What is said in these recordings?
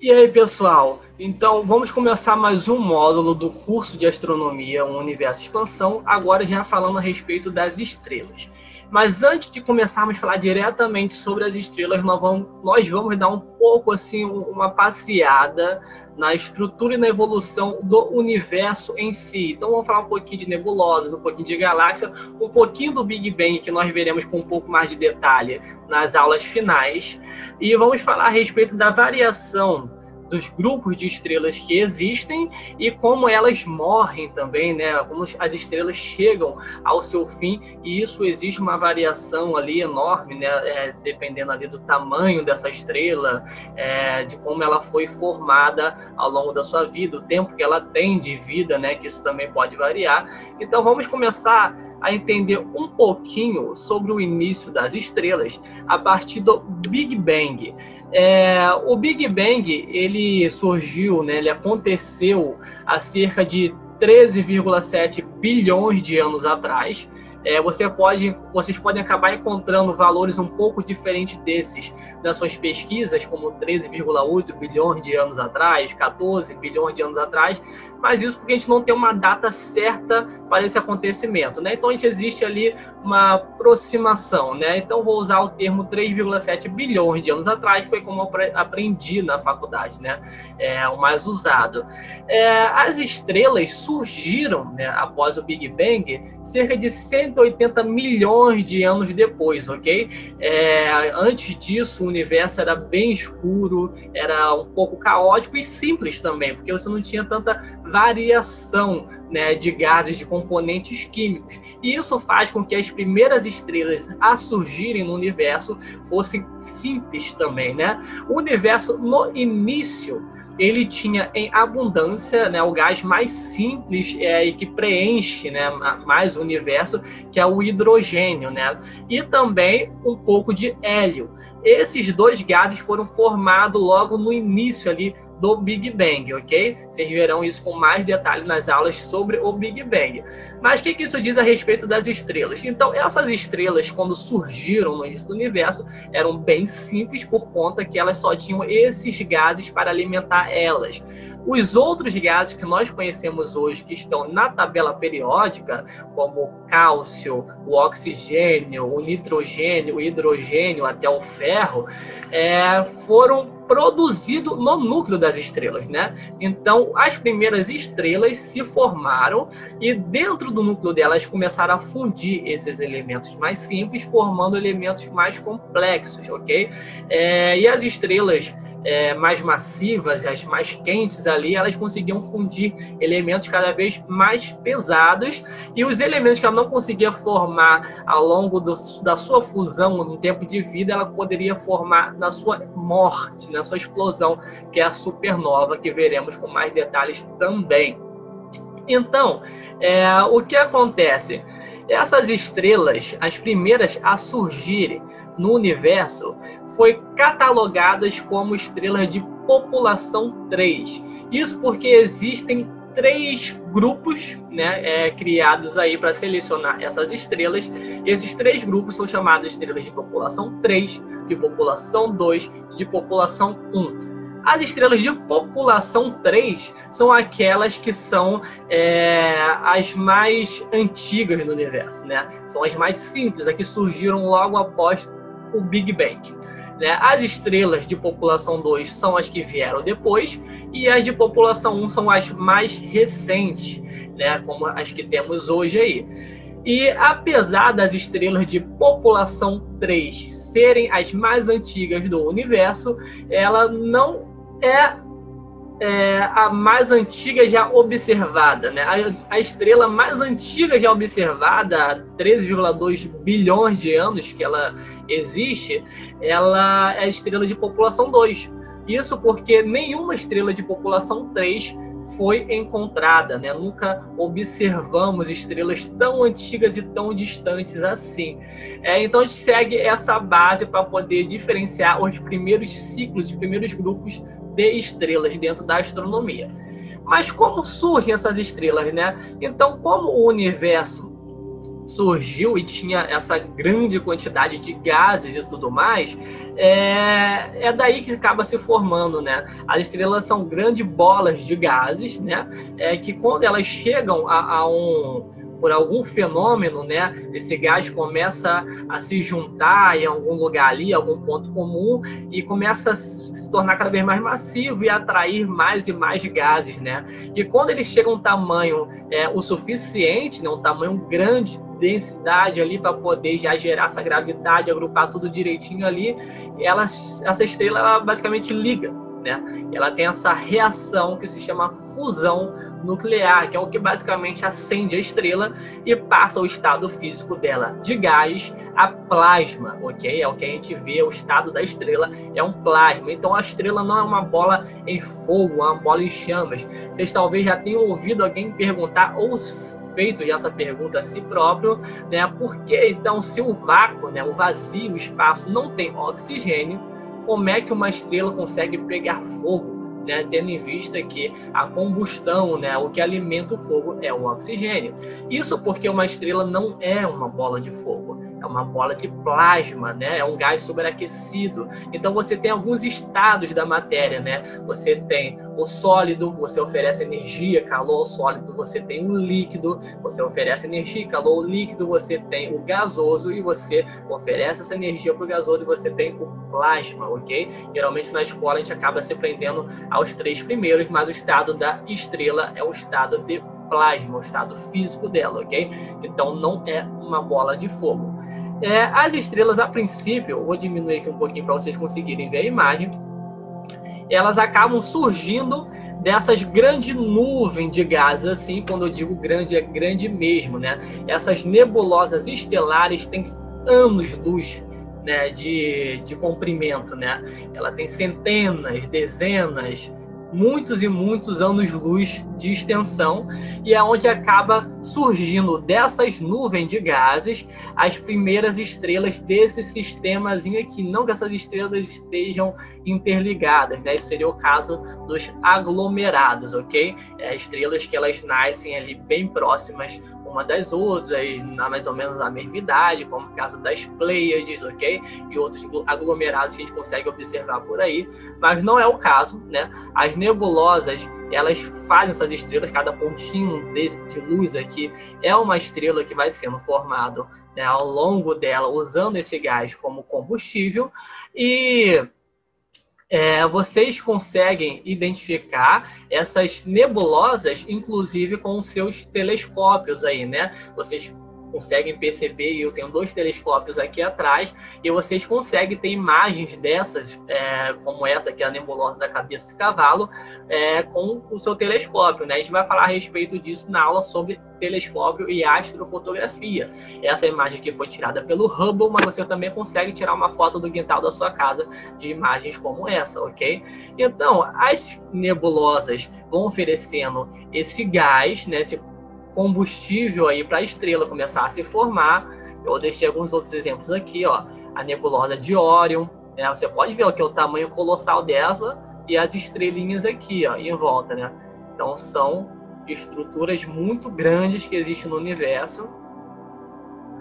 E aí, pessoal? Então, vamos começar mais um módulo do curso de Astronomia, um Universo Expansão, agora já falando a respeito das estrelas. Mas antes de começarmos a falar diretamente sobre as estrelas, nós vamos dar um pouco assim uma passeada na estrutura e na evolução do universo em si. Então vamos falar um pouquinho de nebulosas, um pouquinho de galáxia, um pouquinho do Big Bang, que nós veremos com um pouco mais de detalhe nas aulas finais. E vamos falar a respeito da variação dos grupos de estrelas que existem e como elas morrem também, né? Como as estrelas chegam ao seu fim, e isso existe uma variação ali enorme, né? Dependendo ali do tamanho dessa estrela, de como ela foi formada ao longo da sua vida, o tempo que ela tem de vida, né? Que isso também pode variar. Então vamos começar a entender um pouquinho sobre o início das estrelas a partir do Big Bang. O Big Bang, ele surgiu, né, ele aconteceu há cerca de 13,7 bilhões de anos atrás. Vocês podem acabar encontrando valores um pouco diferentes desses nas suas pesquisas, como 13,8 bilhões de anos atrás, 14 bilhões de anos atrás, mas isso porque a gente não tem uma data certa para esse acontecimento, né? Então a gente existe ali uma aproximação, né? Então vou usar o termo 3,7 bilhões de anos atrás, foi como eu aprendi na faculdade, né? O mais usado. As estrelas surgiram, né, após o Big Bang cerca de 180 milhões de anos depois, ok? Antes disso, o universo era bem escuro, era um pouco caótico e simples também, porque você não tinha tanta variação, né, de gases, de componentes químicos. E isso faz com que as primeiras estrelas a surgirem no universo fossem simples também, né? O universo, no início, ele tinha em abundância, né, o gás mais simples e que preenche, né, mais o universo, que é o hidrogênio, né? E também um pouco de hélio. Esses dois gases foram formados logo no início ali do Big Bang, ok? Vocês verão isso com mais detalhe nas aulas sobre o Big Bang. Mas o que isso diz a respeito das estrelas? Então, essas estrelas, quando surgiram no início do universo, eram bem simples por conta que elas só tinham esses gases para alimentar elas. Os outros gases que nós conhecemos hoje, que estão na tabela periódica, como o cálcio, o oxigênio, o nitrogênio, o hidrogênio, até o ferro, foram produzidos no núcleo das estrelas, né? Então, as primeiras estrelas se formaram e dentro do núcleo delas começaram a fundir esses elementos mais simples, formando elementos mais complexos, ok? E as estrelas mais massivas, as mais quentes ali, elas conseguiam fundir elementos cada vez mais pesados, e os elementos que ela não conseguia formar ao longo da sua fusão no tempo de vida, ela poderia formar na sua morte, na sua explosão, que é a supernova, que veremos com mais detalhes também. Então, o que acontece? Essas estrelas, as primeiras a surgirem no universo, foi catalogadas como estrelas de população 3. Isso porque existem 3 grupos, né, criados aí para selecionar essas estrelas. Esses 3 grupos são chamados de estrelas de população 3, de população 2 e de população 1. As estrelas de população 3 são aquelas que são as mais antigas do universo, né? São as mais simples, as que surgiram logo após o Big Bang, né? As estrelas de população 2 são as que vieram depois, e as de população 1 são as mais recentes, né? Como as que temos hoje aí. E apesar das estrelas de população 3 serem as mais antigas do universo, ela não a mais antiga já observada, né? A estrela mais antiga já observada, há 13,2 bilhões de anos que ela existe, ela é a estrela de população 2. Isso porque nenhuma estrela de população 3 foi encontrada, né? Nunca observamos estrelas tão antigas e tão distantes assim. Então a gente segue essa base para poder diferenciar os primeiros ciclos, os primeiros grupos de estrelas dentro da astronomia. Mas como surgem essas estrelas, né? Então, como o universo surgiu e tinha essa grande quantidade de gases e tudo mais, é daí que acaba se formando, né? As estrelas são grandes bolas de gases, né? Que quando elas chegam por algum fenômeno, né, esse gás começa a se juntar em algum lugar ali, algum ponto comum, e começa a se tornar cada vez mais massivo e atrair mais e mais gases, né? E quando eles chegam a um tamanho o suficiente, né, um tamanho grande, densidade ali para poder já gerar essa gravidade, agrupar tudo direitinho ali, essa estrela ela basicamente liga, né? Ela tem essa reação que se chama fusão nuclear, que é o que basicamente acende a estrela e passa o estado físico dela de gás a plasma, ok? É o que a gente vê, o estado da estrela é um plasma. Então a estrela não é uma bola em fogo, é uma bola em chamas. Vocês talvez já tenham ouvido alguém perguntar ou feito já essa pergunta a si próprio, né? Por que então, se o vácuo, né, o vazio, o espaço não tem oxigênio, como é que uma estrela consegue pegar fogo, né? Tendo em vista que a combustão, né, o que alimenta o fogo é o oxigênio. Isso porque uma estrela não é uma bola de fogo, é uma bola de plasma, né? É um gás superaquecido. Então você tem alguns estados da matéria, né? Você tem o sólido, você oferece energia, calor ao sólido, você tem o líquido, você oferece energia, calor ao líquido, você tem o gasoso e você oferece essa energia para o gasoso e você tem o plasma, ok? Geralmente na escola a gente acaba se prendendo aos 3 primeiros, mas o estado da estrela é o estado de plasma, o estado físico dela, ok? Então não é uma bola de fogo. As estrelas, a princípio, eu vou diminuir aqui um pouquinho para vocês conseguirem ver a imagem, elas acabam surgindo dessas grandes nuvens de gases, assim, quando eu digo grande, é grande mesmo, né? Essas nebulosas estelares têm anos-luz, né, de comprimento, né? Ela tem centenas, dezenas, muitos e muitos anos-luz de extensão, e é onde acaba surgindo dessas nuvens de gases as primeiras estrelas desse sistemazinho aqui. Não que essas estrelas estejam interligadas, né? Esse seria o caso dos aglomerados, ok? Estrelas que elas nascem ali bem próximas uma das outras, mais ou menos na mesma idade, como o caso das Pleiades, ok? E outros aglomerados que a gente consegue observar por aí, mas não é o caso, né? As nebulosas, elas fazem essas estrelas, cada pontinho de luz aqui é uma estrela que vai sendo formado, né, ao longo dela, usando esse gás como combustível, e vocês conseguem identificar essas nebulosas, inclusive com os seus telescópios aí, né? Vocês conseguem perceber, e eu tenho 2 telescópios aqui atrás, e vocês conseguem ter imagens dessas, como essa aqui, a nebulosa da cabeça de cavalo, com o seu telescópio, né? A gente vai falar a respeito disso na aula sobre telescópio e astrofotografia. Essa imagem aqui foi tirada pelo Hubble, mas você também consegue tirar uma foto do quintal da sua casa de imagens como essa, ok? Então, as nebulosas vão oferecendo esse gás, né, esse combustível aí para a estrela começar a se formar. Eu deixei alguns outros exemplos aqui, ó. A nebulosa de Órion, né? Você pode ver aqui o tamanho colossal dela e as estrelinhas aqui, ó, em volta, né? Então são estruturas muito grandes que existem no universo.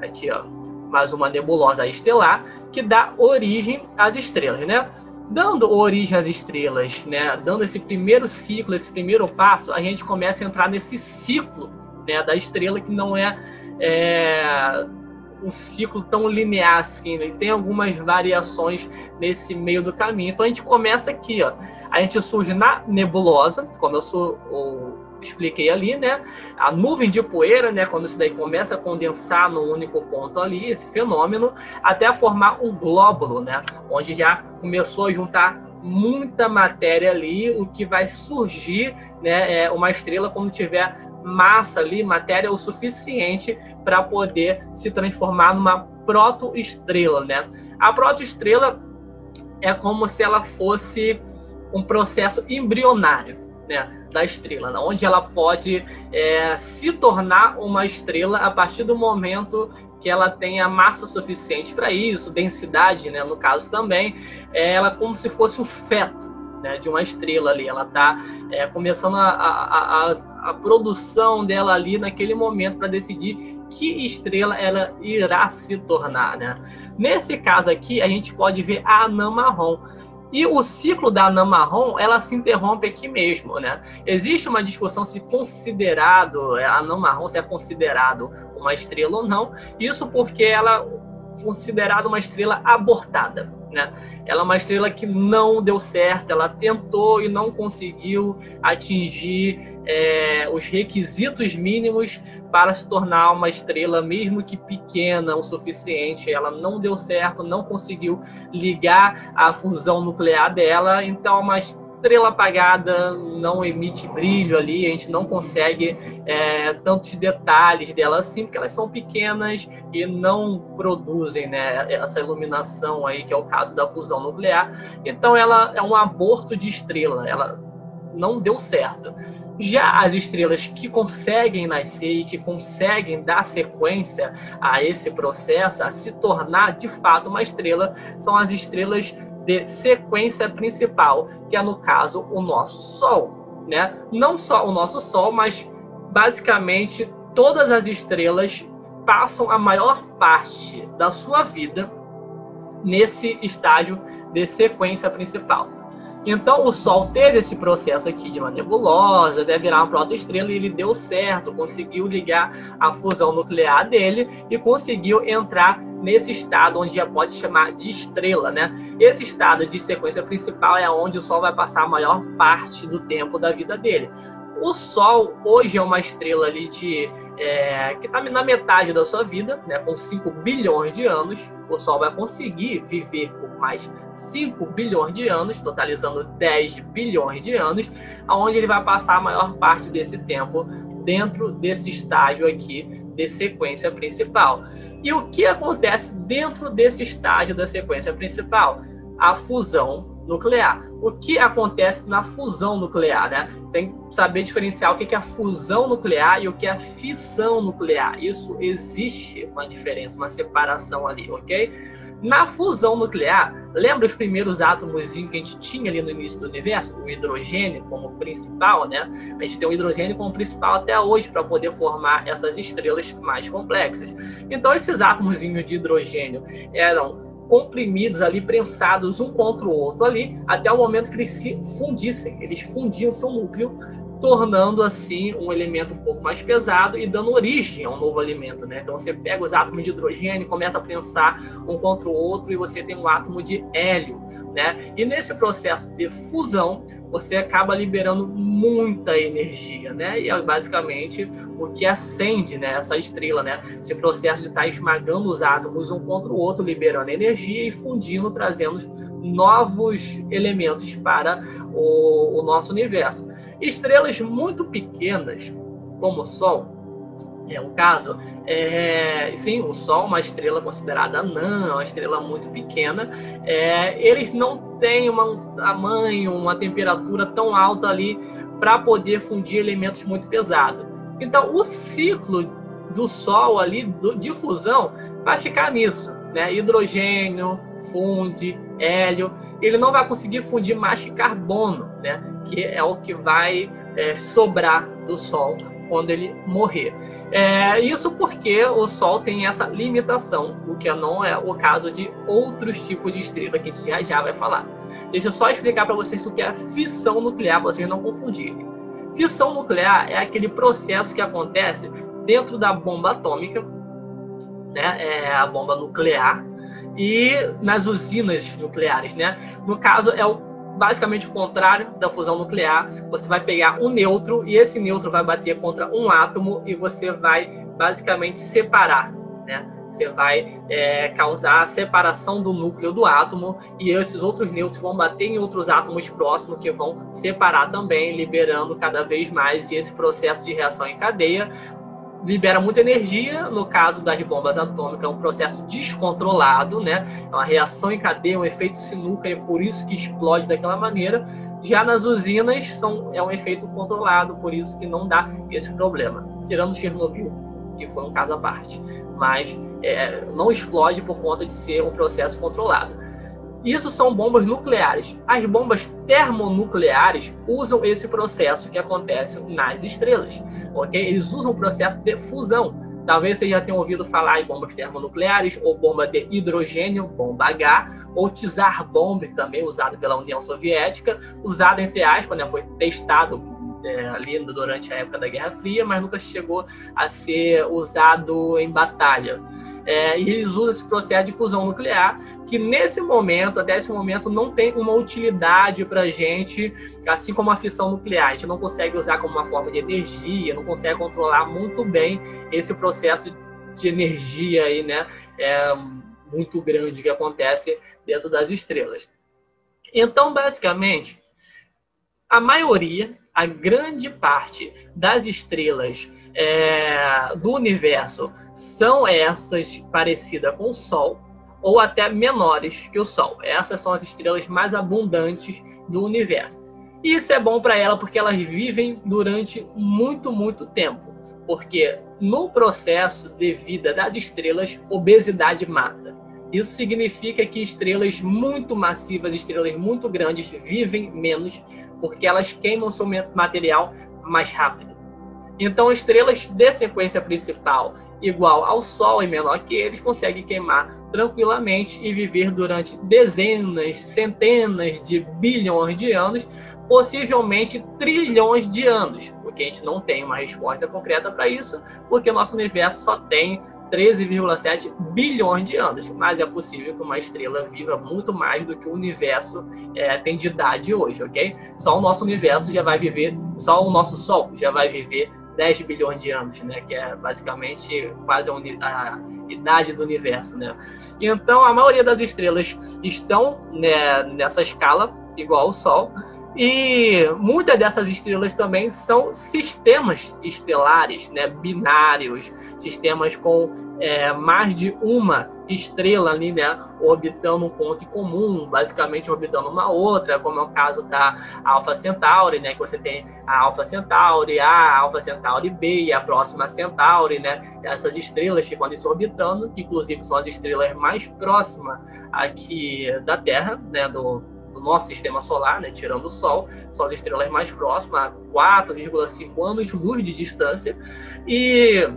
Aqui, ó, mais uma nebulosa estelar que dá origem às estrelas, né? Dando origem às estrelas, né? Dando esse primeiro ciclo, esse primeiro passo, a gente começa a entrar nesse ciclo, né, da estrela, que não é um ciclo tão linear assim, né? E tem algumas variações nesse meio do caminho. Então a gente começa aqui, ó. A gente surge na nebulosa, como eu expliquei ali, né? A nuvem de poeira, né? Quando isso daí começa a condensar no único ponto ali, esse fenômeno, até formar um glóbulo, né? Onde já começou a juntar muita matéria ali, o que vai surgir, né, uma estrela quando tiver massa ali, matéria o suficiente para poder se transformar numa protoestrela, né? A protoestrela é como se ela fosse um processo embrionário, né, da estrela, né, onde ela pode se tornar uma estrela a partir do momento que ela tenha massa suficiente para isso, densidade, né, no caso também, ela como se fosse um feto, né, de uma estrela ali. Ela está começando a produção dela ali naquele momento para decidir que estrela ela irá se tornar, né? Nesse caso aqui, a gente pode ver a anã marrom. E o ciclo da anã marrom, ela se interrompe aqui mesmo, né? Existe uma discussão se a anã marrom se é considerado uma estrela ou não. Isso porque ela é considerada uma estrela abortada, né? Ela é uma estrela que não deu certo, ela tentou e não conseguiu atingir os requisitos mínimos para se tornar uma estrela, mesmo que pequena o suficiente. Ela não deu certo, não conseguiu ligar a fusão nuclear dela, então é uma estrela apagada, não emite brilho ali, a gente não consegue tantos detalhes dela assim, porque elas são pequenas e não produzem, né, essa iluminação aí, que é o caso da fusão nuclear. Então ela é um aborto de estrela, ela não deu certo. Já as estrelas que conseguem nascer e que conseguem dar sequência a esse processo, a se tornar de fato uma estrela, são as estrelas de sequência principal, que é, no caso, o nosso Sol, né? Não só o nosso Sol, mas basicamente todas as estrelas passam a maior parte da sua vida nesse estágio de sequência principal. Então, o Sol teve esse processo aqui de uma nebulosa, deve virar uma protoestrela, e ele deu certo, conseguiu ligar a fusão nuclear dele e conseguiu entrar nesse estado onde já pode chamar de estrela, né? Esse estado de sequência principal é onde o Sol vai passar a maior parte do tempo da vida dele. O Sol hoje é uma estrela ali que está na metade da sua vida, né, com 5 bilhões de anos. O Sol vai conseguir viver por mais 5 bilhões de anos, totalizando 10 bilhões de anos, onde ele vai passar a maior parte desse tempo dentro desse estágio aqui de sequência principal. E o que acontece dentro desse estágio da sequência principal? A fusão nuclear. O que acontece na fusão nuclear, né? Tem que saber diferenciar o que é a fusão nuclear e o que é a fissão nuclear. Isso existe uma diferença, uma separação ali, ok? Na fusão nuclear, lembra os primeiros átomos que a gente tinha ali no início do universo? O hidrogênio como principal, né? A gente tem o hidrogênio como principal até hoje para poder formar essas estrelas mais complexas. Então, esses átomos de hidrogênio eram comprimidos ali, prensados um contra o outro ali, até o momento que eles se fundissem. Eles fundiam seu núcleo, tornando assim um elemento um pouco mais pesado e dando origem a um novo elemento, né? Então você pega os átomos de hidrogênio, começa a prensar um contra o outro e você tem um átomo de hélio, né? E nesse processo de fusão, você acaba liberando muita energia, né? E é basicamente o que acende, né, essa estrela, né? Esse processo de estar esmagando os átomos um contra o outro, liberando energia e fundindo, trazendo novos elementos para o nosso universo. Estrelas muito pequenas, como o Sol, o caso, sim, o Sol é uma estrela considerada anã, uma estrela muito pequena. Eles não têm um tamanho, uma temperatura tão alta ali para poder fundir elementos muito pesados. Então, o ciclo do Sol ali, de fusão, vai ficar nisso, né? Hidrogênio, funde, hélio. Ele não vai conseguir fundir mais que carbono, né? Que é o que vai sobrar do Sol quando ele morrer. Isso porque o Sol tem essa limitação, o que não é o caso de outros tipos de estrela que a gente já vai falar. Deixa eu só explicar para vocês o que é fissão nuclear, para vocês não confundirem. Fissão nuclear é aquele processo que acontece dentro da bomba atômica, né? A bomba nuclear, e nas usinas nucleares, né? No caso, basicamente o contrário da fusão nuclear. Você vai pegar um nêutron e esse nêutron vai bater contra um átomo e você vai basicamente separar, né? Você vai causar a separação do núcleo do átomo e esses outros nêutrons vão bater em outros átomos próximos que vão separar também, liberando cada vez mais, e esse processo de reação em cadeia libera muita energia. No caso das bombas atômicas, é um processo descontrolado, né? É uma reação em cadeia, um efeito sinuca, é por isso que explode daquela maneira. Já nas usinas, é um efeito controlado, por isso que não dá esse problema. Tirando Chernobyl, que foi um caso à parte. Mas não explode por conta de ser um processo controlado. Isso são bombas nucleares. As bombas termonucleares usam esse processo que acontece nas estrelas, ok? Eles usam o processo de fusão. Talvez você já tenha ouvido falar em bombas termonucleares, ou bomba de hidrogênio, bomba H, ou Tsar Bomb, também usado pela União Soviética, usado entre aspas, né, foi testado ali durante a época da Guerra Fria, mas nunca chegou a ser usado em batalha. E eles usam esse processo de fusão nuclear, que nesse momento, até esse momento, não tem uma utilidade para a gente, assim como a fissão nuclear. A gente não consegue usar como uma forma de energia, não consegue controlar muito bem esse processo de energia aí, né, muito grande que acontece dentro das estrelas. Então, basicamente, a grande parte das estrelas do universo são essas parecidas com o Sol, ou até menores que o Sol. Essas são as estrelas mais abundantes do universo. Isso é bom para ela porque elas vivem durante muito, muito tempo. Porque no processo de vida das estrelas, obesidade mata. Isso significa que estrelas muito massivas, estrelas muito grandes, vivem menos porque elas queimam seu material mais rápido. Então, estrelas de sequência principal igual ao Sol e menor que eles conseguem queimar tranquilamente e viver durante dezenas, centenas de bilhões de anos, possivelmente trilhões de anos, porque a gente não tem uma resposta concreta para isso, porque o nosso universo só tem 13,7 bilhões de anos, mas é possível que uma estrela viva muito mais do que o universo tem de idade hoje, ok? Só o nosso universo já vai viver, só o nosso Sol já vai viver 10 bilhões de anos, né? Que é basicamente quase a idade do universo, né? Então, a maioria das estrelas estão, né, nessa escala, igual ao Sol, e muitas dessas estrelas também são sistemas estelares, né, binários, sistemas com mais de uma estrela ali, né, orbitando um ponto comum, basicamente orbitando uma outra, como é o caso da Alpha Centauri, né, que você tem a Alpha Centauri A, a Alpha Centauri B e a Próxima Centauri, né, essas estrelas ficam ali se orbitando, que inclusive são as estrelas mais próximas aqui da Terra, né, do nosso sistema solar, né, tirando o Sol, são as estrelas mais próximas, a 4,5 anos-luz de distância, e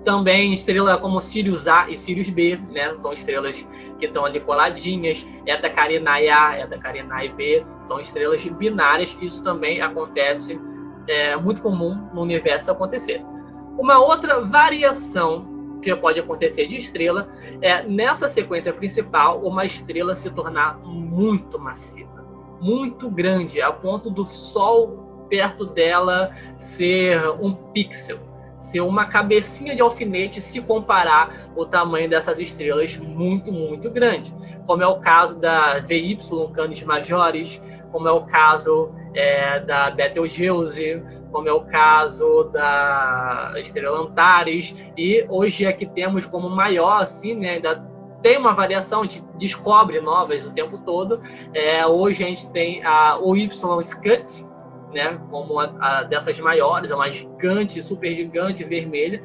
também estrela como Sirius A e Sirius B, né, são estrelas que estão ali coladinhas, Eta Carinae A, Eta Carinae B, são estrelas binárias, isso também acontece, muito comum no universo acontecer. Uma outra variação que pode acontecer de estrela nessa sequência principal, uma estrela se tornar muito massiva, muito grande, a ponto do Sol perto dela ser um pixel, ser uma cabecinha de alfinete se comparar o tamanho dessas estrelas muito, muito grande, como é o caso da VY Canis Majoris, como é o caso da Betelgeuse, como é o caso da estrela Antares, e hoje aqui temos como maior, assim, né, ainda tem uma variação, a gente descobre novas o tempo todo. Hoje a gente tem o Y Scut, né, como a dessas maiores, é uma gigante, super gigante vermelha.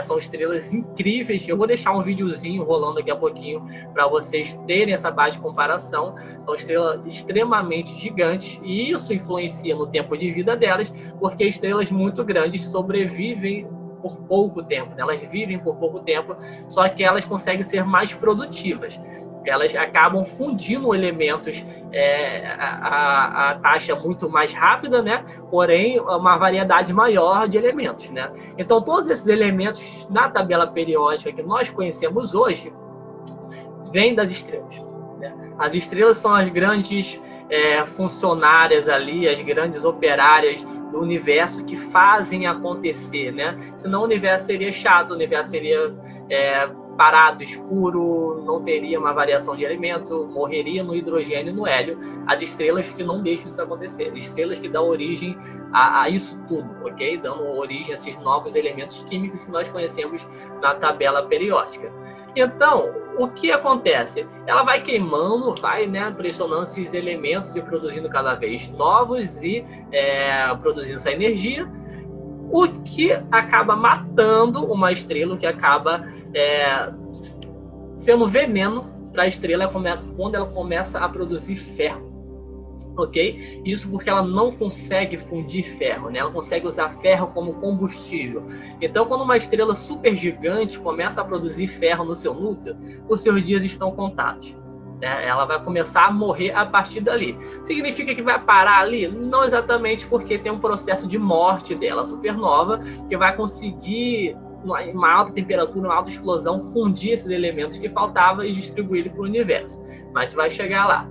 São estrelas incríveis. Eu vou deixar um videozinho rolando daqui a pouquinho para vocês terem essa base de comparação. São estrelas extremamente gigantes e isso influencia no tempo de vida delas, porque estrelas muito grandes sobrevivem por pouco tempo, né? Elas vivem por pouco tempo, só que elas conseguem ser mais produtivas. Elas acabam fundindo elementos a taxa muito mais rápida, né? Porém, uma variedade maior de elementos, né? Então, todos esses elementos na tabela periódica que nós conhecemos hoje vêm das estrelas, né? As estrelas são as grandes funcionárias ali, as grandes operárias do universo que fazem acontecer, né? Senão o universo seria chato, o universo seria parado, escuro, não teria uma variação de elemento, morreria no hidrogênio e no hélio. As estrelas que não deixam isso acontecer, as estrelas que dão origem a isso tudo, ok? Dando origem a esses novos elementos químicos que nós conhecemos na tabela periódica. Então, o que acontece? Ela vai queimando, vai, né, pressionando esses elementos e produzindo cada vez novos e produzindo essa energia, o que acaba matando uma estrela, o que acaba sendo veneno para a estrela é quando ela começa a produzir ferro. Ok? Isso porque ela não consegue fundir ferro, né? Ela consegue usar ferro como combustível. Então, quando uma estrela supergigante começa a produzir ferro no seu núcleo, os seus dias estão contados. Né? Ela vai começar a morrer a partir dali. Significa que vai parar ali? Não exatamente, porque tem um processo de morte dela, a supernova, que vai conseguir, em uma alta temperatura, uma alta explosão, fundir esses elementos que faltavam e distribuir para o universo. Mas a gente vai chegar lá.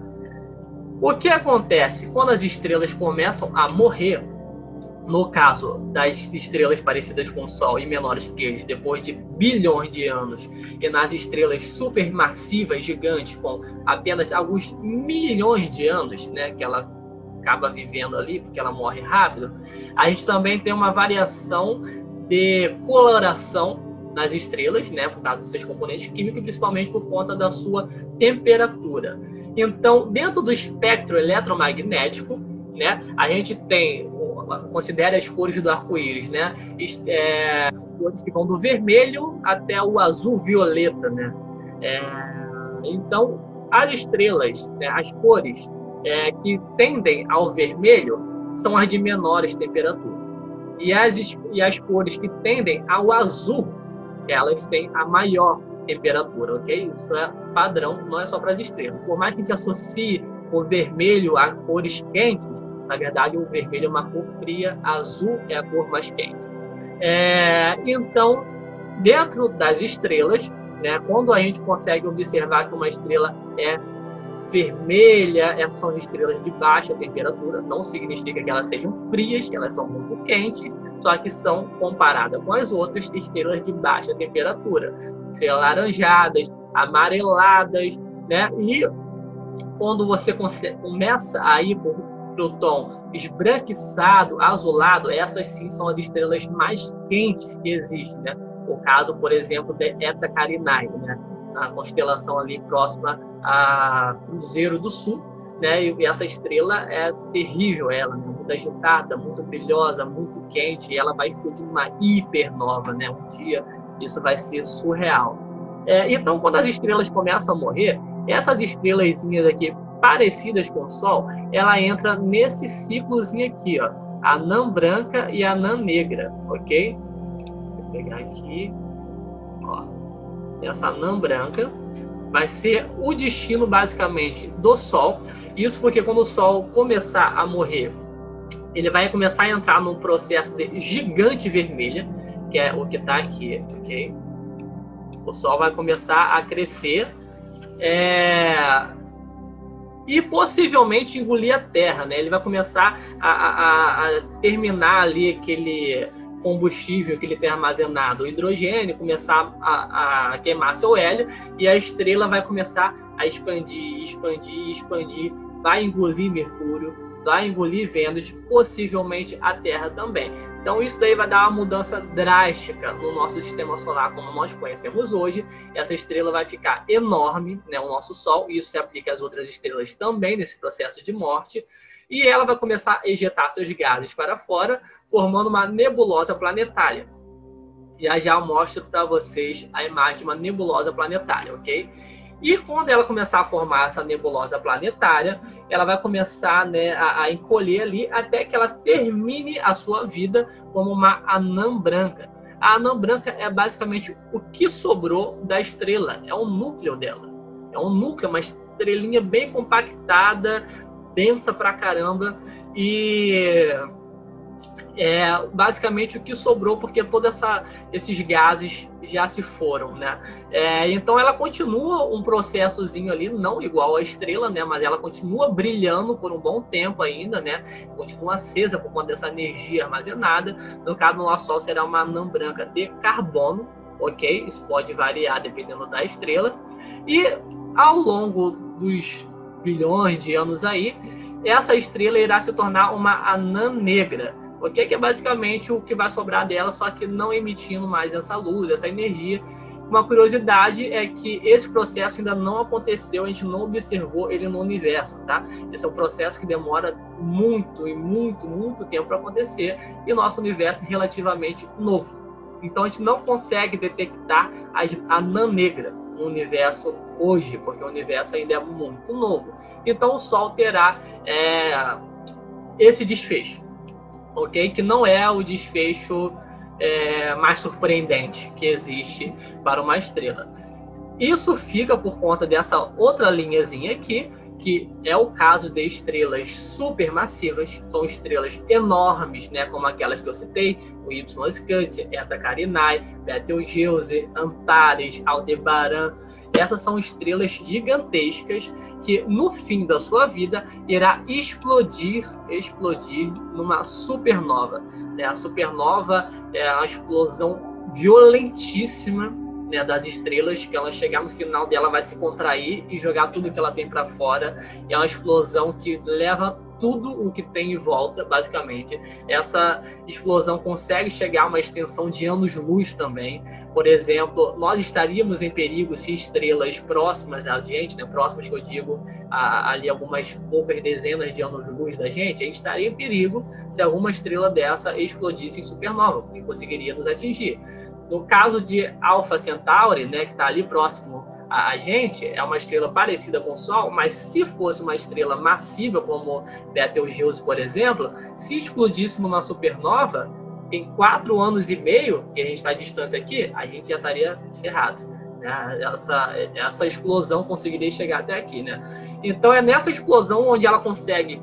O que acontece quando as estrelas começam a morrer, no caso das estrelas parecidas com o Sol e menores que eles, depois de bilhões de anos, e nas estrelas supermassivas, gigantes, com apenas alguns milhões de anos, né, que ela acaba vivendo ali, porque ela morre rápido, a gente também tem uma variação de coloração nas estrelas, né, por causa dos seus componentes químicos, principalmente por conta da sua temperatura. Então, dentro do espectro eletromagnético, né, a gente tem, considera as cores do arco-íris, né, as cores que vão do vermelho até o azul-violeta, né. Então, as estrelas, né, as cores que tendem ao vermelho são as de menores temperatura. E as cores que tendem ao azul, elas têm a maior temperatura, ok? Isso é padrão, não é só para as estrelas. Por mais que a gente associe o vermelho a cores quentes, na verdade o vermelho é uma cor fria, azul é a cor mais quente. Então, dentro das estrelas, né, quando a gente consegue observar que uma estrela é vermelha, essas são as estrelas de baixa temperatura, não significa que elas sejam frias, que elas são muito quentes, só que são comparadas com as outras estrelas de baixa temperatura, estrelas laranjadas, amareladas, né? E quando você começa a ir para o tom esbranquiçado, azulado, essas sim são as estrelas mais quentes que existem, né? O caso, por exemplo, de Eta Carinae, né? A constelação ali próxima a Cruzeiro do Sul, né? E essa estrela é terrível, ela, né? Muito agitada, muito brilhosa, muito quente, e ela vai explodir uma hipernova, né? Um dia isso vai ser surreal. Então, quando as estrelas começam a morrer, essas estrelazinhas aqui parecidas com o Sol, ela entra nesse ciclozinho aqui, ó, a anã branca e a anã negra, ok? Vou pegar aqui, ó, essa anã branca vai ser o destino basicamente do Sol. Isso porque quando o Sol começar a morrer, ele vai começar a entrar num processo de gigante vermelha, que é o que está aqui, ok? O Sol vai começar a crescer e possivelmente engolir a Terra, né? Ele vai começar a terminar ali aquele combustível que ele tem armazenado, o hidrogênio, começar a queimar seu hélio, e a estrela vai começar a expandir, vai engolir Mercúrio, vai engolir Vênus, possivelmente a Terra também. Então isso daí vai dar uma mudança drástica no nosso sistema solar como nós conhecemos hoje. Essa estrela vai ficar enorme, né, o nosso Sol, e isso se aplica às outras estrelas também nesse processo de morte, e ela vai começar a ejetar seus gases para fora, formando uma nebulosa planetária. E já mostro para vocês a imagem de uma nebulosa planetária, ok? E quando ela começar a formar essa nebulosa planetária, ela vai começar, né, a encolher ali até que ela termine a sua vida como uma anã branca. A anã branca é basicamente o que sobrou da estrela, é o núcleo dela. É um núcleo, uma estrelinha bem compactada, densa pra caramba, e é basicamente o que sobrou, porque todos esses gases já se foram, né? Então ela continua um processozinho ali, não igual à estrela, né? Mas ela continua brilhando por um bom tempo ainda, né? Continua acesa por conta dessa energia armazenada. No caso do nosso Sol será uma anã branca de carbono, ok? Isso pode variar dependendo da estrela. E ao longo dos bilhões de anos aí, essa estrela irá se tornar uma anã negra, ok? Que é basicamente o que vai sobrar dela, só que não emitindo mais essa luz, essa energia. Uma curiosidade é que esse processo ainda não aconteceu, a gente não observou ele no universo, tá? Esse é um processo que demora muito tempo para acontecer, e o nosso universo é relativamente novo. Então a gente não consegue detectar a anã negra, no universo hoje, porque o universo ainda é muito novo. Então o Sol terá esse desfecho, ok? Que não é o desfecho mais surpreendente que existe para uma estrela. Isso fica por conta dessa outra linhazinha aqui, que é o caso de estrelas supermassivas, são estrelas enormes, né, como aquelas que eu citei, o Y Scuti, Eta Carinae, Betelgeuse, Antares, Aldebaran. Essas são estrelas gigantescas que, no fim da sua vida, irá explodir numa supernova. A supernova é uma explosão violentíssima, né, das estrelas, que ela chegar no final dela vai se contrair e jogar tudo que ela tem para fora. E é uma explosão que leva tudo o que tem em volta, basicamente. Essa explosão consegue chegar a uma extensão de anos-luz também. Por exemplo, nós estaríamos em perigo se estrelas próximas a gente, né, próximas que eu digo, ali algumas poucas dezenas de anos-luz da gente, a gente estaria em perigo se alguma estrela dessa explodisse em supernova, porque conseguiria nos atingir. No caso de Alpha Centauri, né, que está ali próximo a gente, é uma estrela parecida com o Sol, mas se fosse uma estrela massiva, como Betelgeuse, por exemplo, se explodisse numa supernova, em 4 anos e meio, que a gente está à distância aqui, a gente já estaria ferrado. Né? Essa explosão conseguiria chegar até aqui. Né? Então é nessa explosão onde ela consegue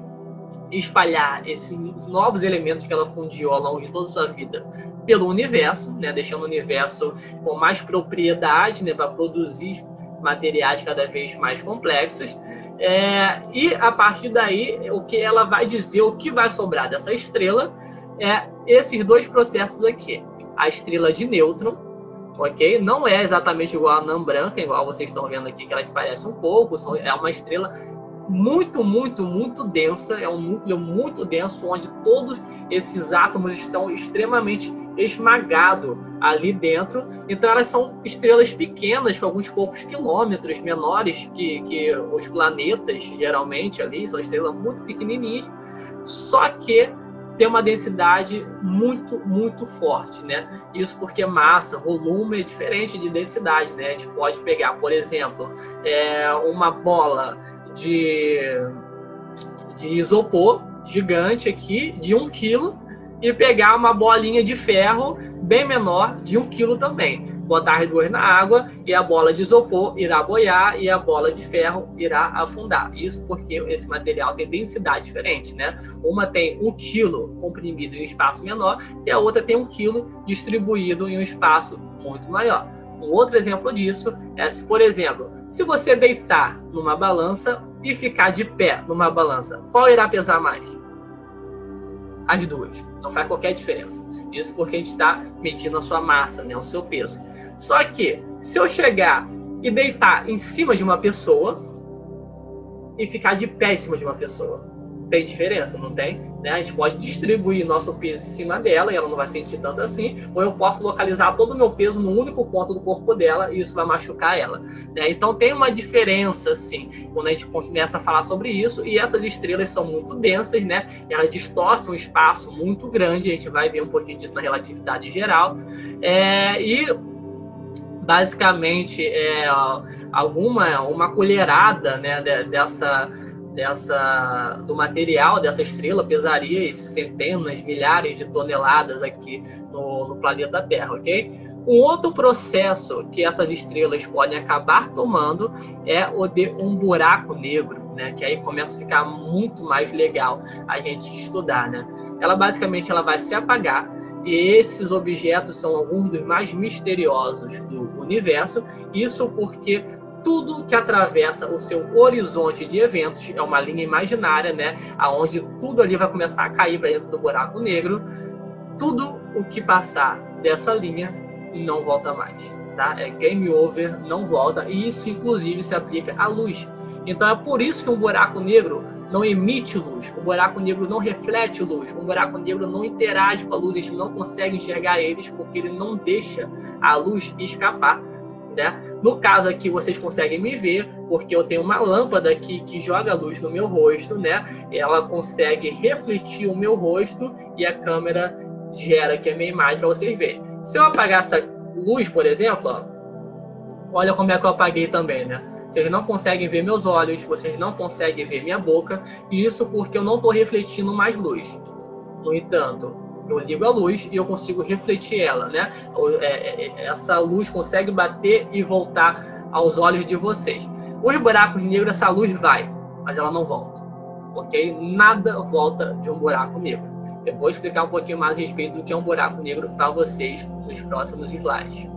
espalhar esses novos elementos que ela fundiu ao longo de toda a sua vida pelo universo, né, deixando o universo com mais propriedade, né, para produzir materiais cada vez mais complexos. E a partir daí, o que ela vai dizer, o que vai sobrar dessa estrela é esses dois processos aqui. A estrela de nêutron, ok? Não é exatamente igual a anã branca, igual vocês estão vendo aqui, que elas parecem um pouco, é uma estrela muito, muito, muito densa, é um núcleo muito denso, onde todos esses átomos estão extremamente esmagados ali dentro. Então elas são estrelas pequenas, com alguns poucos quilômetros, menores que os planetas, geralmente ali, são estrelas muito pequenininhas, só que tem uma densidade muito, muito forte, né? Isso porque massa, volume é diferente de densidade, né? A gente pode pegar, por exemplo, uma bola de isopor gigante aqui, de 1 kg, e pegar uma bolinha de ferro bem menor, de 1 kg também. Botar as duas na água e a bola de isopor irá boiar e a bola de ferro irá afundar. Isso porque esse material tem densidade diferente, né? Uma tem 1 kg comprimido em um espaço menor e a outra tem 1 kg distribuído em um espaço muito maior. Um outro exemplo disso é se, por exemplo, se você deitar numa balança e ficar de pé numa balança, qual irá pesar mais? As duas. Não faz qualquer diferença. Isso porque a gente está medindo a sua massa, né, o seu peso. Só que, se eu chegar e deitar em cima de uma pessoa e ficar de pé em cima de uma pessoa, tem diferença, não tem? Né? A gente pode distribuir nosso peso em cima dela e ela não vai sentir tanto assim, ou eu posso localizar todo o meu peso no único ponto do corpo dela e isso vai machucar ela. Né? Então tem uma diferença, sim, quando a gente começa a falar sobre isso, e essas estrelas são muito densas, né? Elas distorcem um espaço muito grande, a gente vai ver um pouquinho disso na relatividade geral, e basicamente uma colherada, né, do material dessa estrela pesaria centenas, milhares de toneladas aqui no planeta Terra, ok? Um outro processo que essas estrelas podem acabar tomando é o de um buraco negro, né? Que aí começa a ficar muito mais legal a gente estudar, né? Ela basicamente vai se apagar, e esses objetos são alguns dos mais misteriosos do universo, isso porque tudo que atravessa o seu horizonte de eventos é uma linha imaginária, né? Onde tudo ali vai começar a cair para dentro do buraco negro. Tudo o que passar dessa linha não volta mais, tá? É game over, não volta. E isso, inclusive, se aplica à luz. Então é por isso que um buraco negro não emite luz, um buraco negro não reflete luz, um buraco negro não interage com a luz, a gente não consegue enxergar eles porque ele não deixa a luz escapar, né? No caso aqui vocês conseguem me ver porque eu tenho uma lâmpada aqui que joga luz no meu rosto, né? Ela consegue refletir o meu rosto e a câmera gera aqui a minha imagem para vocês verem. Se eu apagar essa luz, por exemplo, ó, Olha como é que eu apaguei também, né? Vocês não conseguem ver meus olhos, vocês não conseguem ver minha boca, e isso porque eu não estou refletindo mais luz. No entanto, eu ligo a luz e eu consigo refletir ela, né? Essa luz consegue bater e voltar aos olhos de vocês. Os buracos negros, essa luz vai, mas ela não volta, ok? Nada volta de um buraco negro. Eu vou explicar um pouquinho mais a respeito do que é um buraco negro para vocês nos próximos slides.